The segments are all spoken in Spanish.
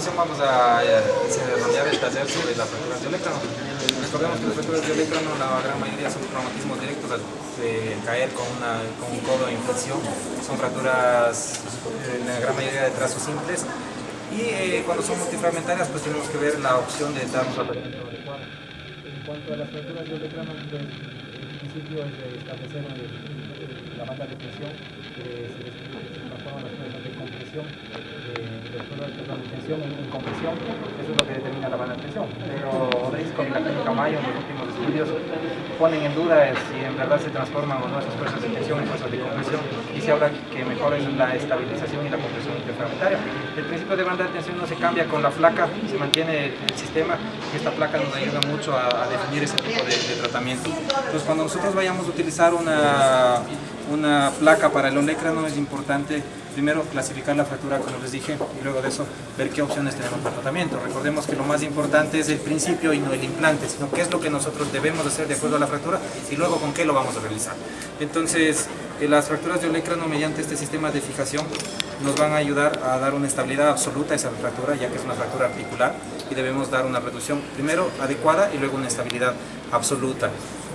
continuación vamos a desarrollar el taller sobre las fracturas de olecrano. Recordemos que las fracturas de olecrano, la gran mayoría son traumatismos directos al caer con un codo en flexión. Son fracturas, en la gran mayoría de trazos simples. Y cuando son multifragmentarias, pues tenemos que ver la opción de dar un tratamiento adecuado. En cuanto a las fracturas de olecrano, pues, el principio es de establecer la banda de presión, se transforman las fuerzas de compresión, de tensión en compresión. Eso es lo que determina la banda de presión. Pero Odrisco y la clínica Mayo en los últimos estudios ponen en duda si en verdad se transforman o no esas fuerzas de tensión en fuerzas de compresión, y se habla que mejor es la estabilización y la compresión interfragmentaria. El principio de banda de tensión no se cambia con la placa, se mantiene el sistema, y esta placa nos ayuda mucho a definir ese tipo de tratamiento. Entonces, cuando nosotros vayamos a utilizar una placa para el olecrano, es importante primero clasificar la fractura, como les dije, y luego de eso ver qué opciones tenemos para tratamiento. Recordemos que lo más importante es el principio y no el implante, sino qué es lo que nosotros debemos hacer de acuerdo a la fractura y luego con qué lo vamos a realizar. Entonces, las fracturas de olecrano mediante este sistema de fijación nos van a ayudar a dar una estabilidad absoluta a esa fractura, ya que es una fractura articular, y debemos dar una reducción primero adecuada y luego una estabilidad absoluta.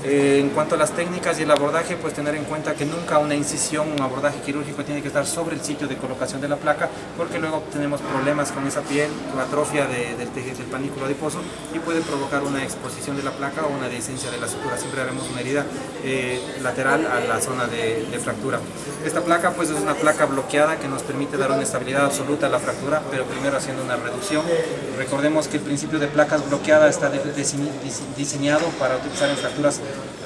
En cuanto a las técnicas y el abordaje, pues tener en cuenta que nunca una incisión, un abordaje quirúrgico tiene que estar sobre el sitio de colocación de la placa, porque luego tenemos problemas con esa piel, con atrofia del panículo adiposo, y puede provocar una exposición de la placa o una dehiscencia de la sutura. Siempre haremos una herida lateral a la zona de fractura. Esta placa pues es una placa bloqueada que nos permite dar una estabilidad absoluta a la fractura, pero primero haciendo una reducción. Recordemos que el principio de placas bloqueadas está diseñado para utilizar en fracturas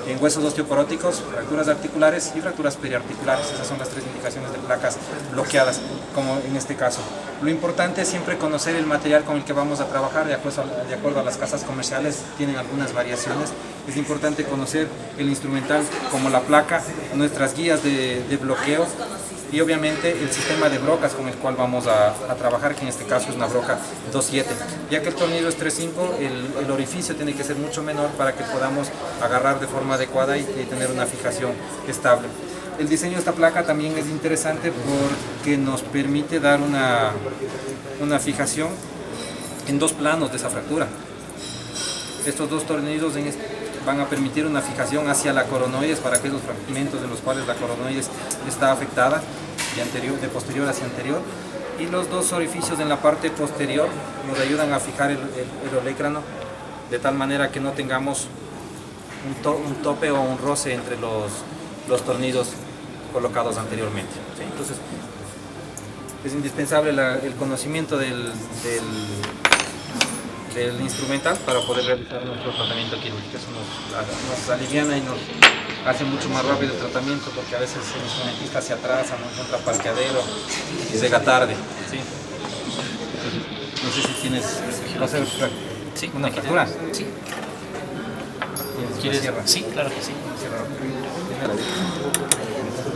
en huesos osteoporóticos, fracturas articulares y fracturas periarticulares. Esas son las tres indicaciones de placas bloqueadas, como en este caso. Lo importante es siempre conocer el material con el que vamos a trabajar, de acuerdo a las casas comerciales, tienen algunas variaciones. Es importante conocer el instrumental como la placa, nuestras guías de bloqueo, y obviamente el sistema de brocas con el cual vamos a trabajar, que en este caso es una broca 2.7. Ya que el tornillo es 3.5, el orificio tiene que ser mucho menor para que podamos agarrar de forma adecuada y tener una fijación estable. El diseño de esta placa también es interesante porque nos permite dar una fijación en dos planos de esa fractura. Estos dos tornillos van a permitir una fijación hacia la coronoides para aquellos fragmentos en los cuales la coronoides está afectada, de posterior hacia anterior, y los dos orificios en la parte posterior nos ayudan a fijar el olecrano de tal manera que no tengamos un tope o un roce entre los tornillos colocados anteriormente. ¿Sí? Entonces es indispensable el conocimiento del instrumental para poder realizar nuestro tratamiento quirúrgico. Eso nos aliviana y nos hace mucho más rápido el tratamiento, porque a veces el instrumentista se atrasa, no encuentra parqueadero y llega tarde. ¿Sí? No sé si tienes una fractura. Sí. ¿Quieres sierra? Sí, claro que sí.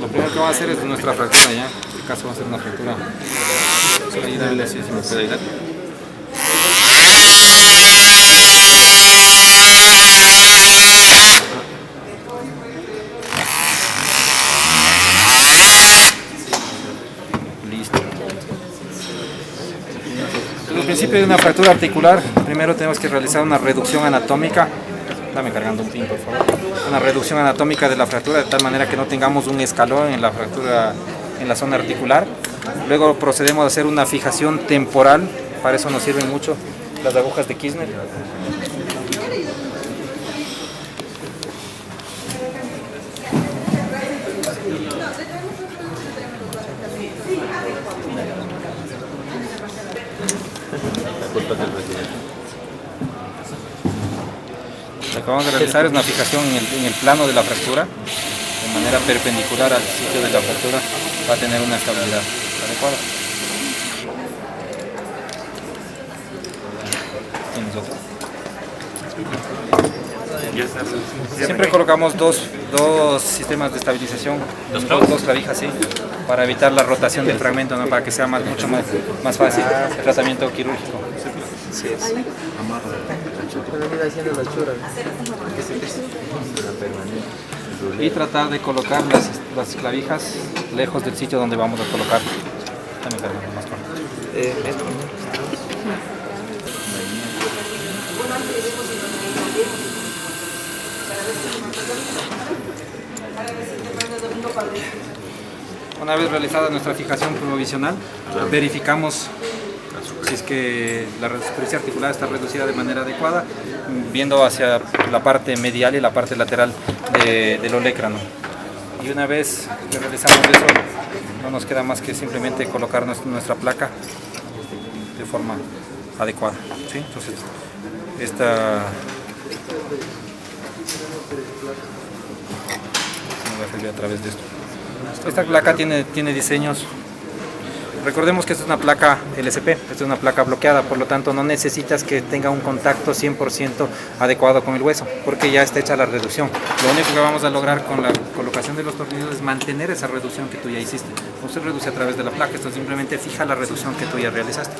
Lo primero que va a hacer es nuestra fractura, ¿ya? En este caso va a ser una fractura. Solo ayudarle así, si me puede ayudar. Listo. En el principio de una fractura articular, primero tenemos que realizar una reducción anatómica. Dame cargando un pin, por favor. Una reducción anatómica de la fractura de tal manera que no tengamos un escalón en la fractura en la zona articular. Luego procedemos a hacer una fijación temporal. Para eso nos sirven mucho las agujas de Kirchner. Lo que vamos a realizar es una fijación en el plano de la fractura, de manera perpendicular al sitio de la fractura, para tener una estabilidad adecuada. ¿Tienes otro? Siempre colocamos dos sistemas de estabilización, dos clavijas, sí, para evitar la rotación del fragmento, ¿no? Para que sea mucho más fácil el tratamiento quirúrgico. Sí, es. Y tratar de colocar las clavijas lejos del sitio donde vamos a colocar. También más corto. Una vez realizada nuestra fijación provisional, verificamos si es que la superficie articulada está reducida de manera adecuada, viendo hacia la parte medial y la parte lateral del olecrano. Y una vez que realizamos eso, no nos queda más que simplemente colocar nuestra placa de forma adecuada, ¿sí? Entonces, esta me va a servir a través de esto. Esta placa tiene diseños. Recordemos que esta es una placa LSP, esta es una placa bloqueada, por lo tanto no necesitas que tenga un contacto 100% adecuado con el hueso, porque ya está hecha la reducción. Lo único que vamos a lograr con la colocación de los tornillos es mantener esa reducción que tú ya hiciste. No se reduce a través de la placa, esto simplemente fija la reducción que tú ya realizaste.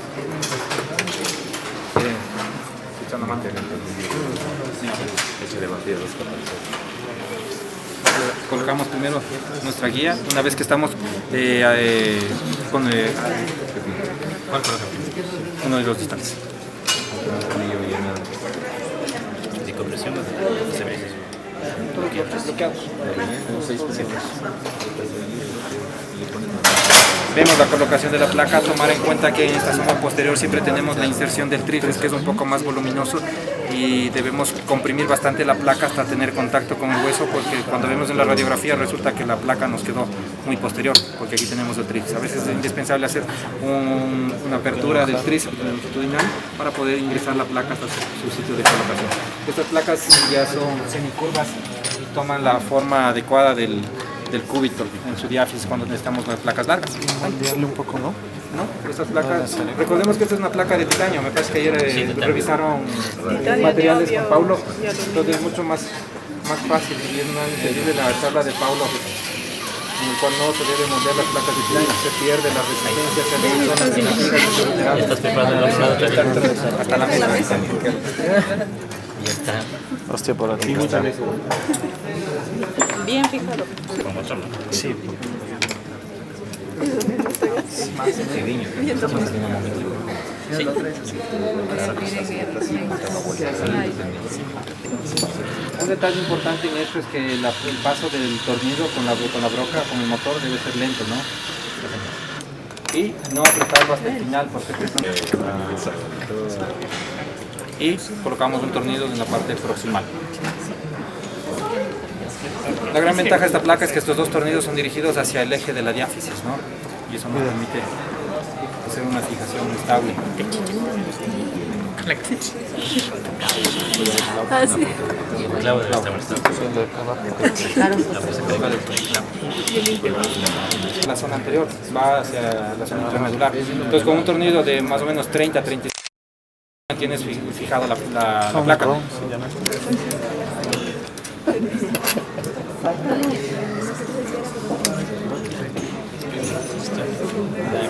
Echando mano. Colocamos primero nuestra guía, una vez que estamos con uno de los distantes. ¿De compresión o de bloqueados? Vemos la colocación de la placa, tomar en cuenta que en esta zona posterior siempre tenemos la inserción del tríceps, que es un poco más voluminoso, y debemos comprimir bastante la placa hasta tener contacto con el hueso, porque cuando vemos en la radiografía resulta que la placa nos quedó muy posterior, porque aquí tenemos el tríceps. A veces es indispensable hacer una apertura del tríceps longitudinal para poder ingresar la placa hasta su sitio de colocación. Estas placas ya son semicurvas y toman la forma adecuada del cúbito en su diáfisis cuando necesitamos las placas largas. Un poco, ¿no? ¿No? Estas placas, recordemos que esta es una placa de titanio, me parece que ayer revisaron materiales con Paulo, entonces es mucho más fácil y es más entendible la charla de Paulo, en el cual no se debe moldear las placas de titanio, se pierde la resistencia, ¿Estás preparando el otro? hasta la mesa. Ya está. Hostia, por aquí. Bien fijado. Como otro, ¿no? Sí. Un detalle importante en esto es que el paso del tornillo con la broca, con el motor, debe ser lento, ¿no? Y no apretarlo hasta el final, porque y colocamos un tornillo en la parte proximal. La gran ventaja de esta placa es que estos dos tornillos son dirigidos hacia el eje de la diáfisis, ¿no? Y eso nos permite hacer una fijación estable. Ah, sí. Clavo de esta versión. La zona anterior va hacia la zona intramedular. Entonces con un tornillo de más o menos 30-35 tienes fijado la placa.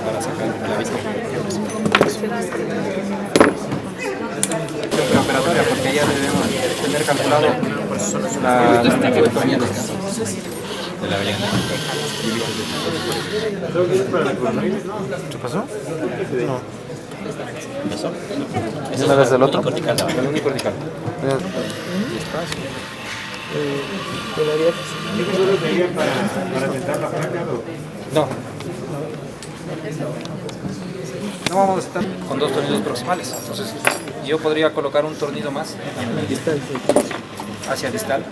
Para sacar el clavito. Preoperatoria, porque ya debemos tener calculado la cantidad de tornillos. De la variante. ¿Qué pasó? No. ¿Eso? ¿Es una vez del otro? Cortical. El único vertical. No. No vamos a estar con dos tornillos proximales. Entonces yo podría colocar un tornillo más hacia distal.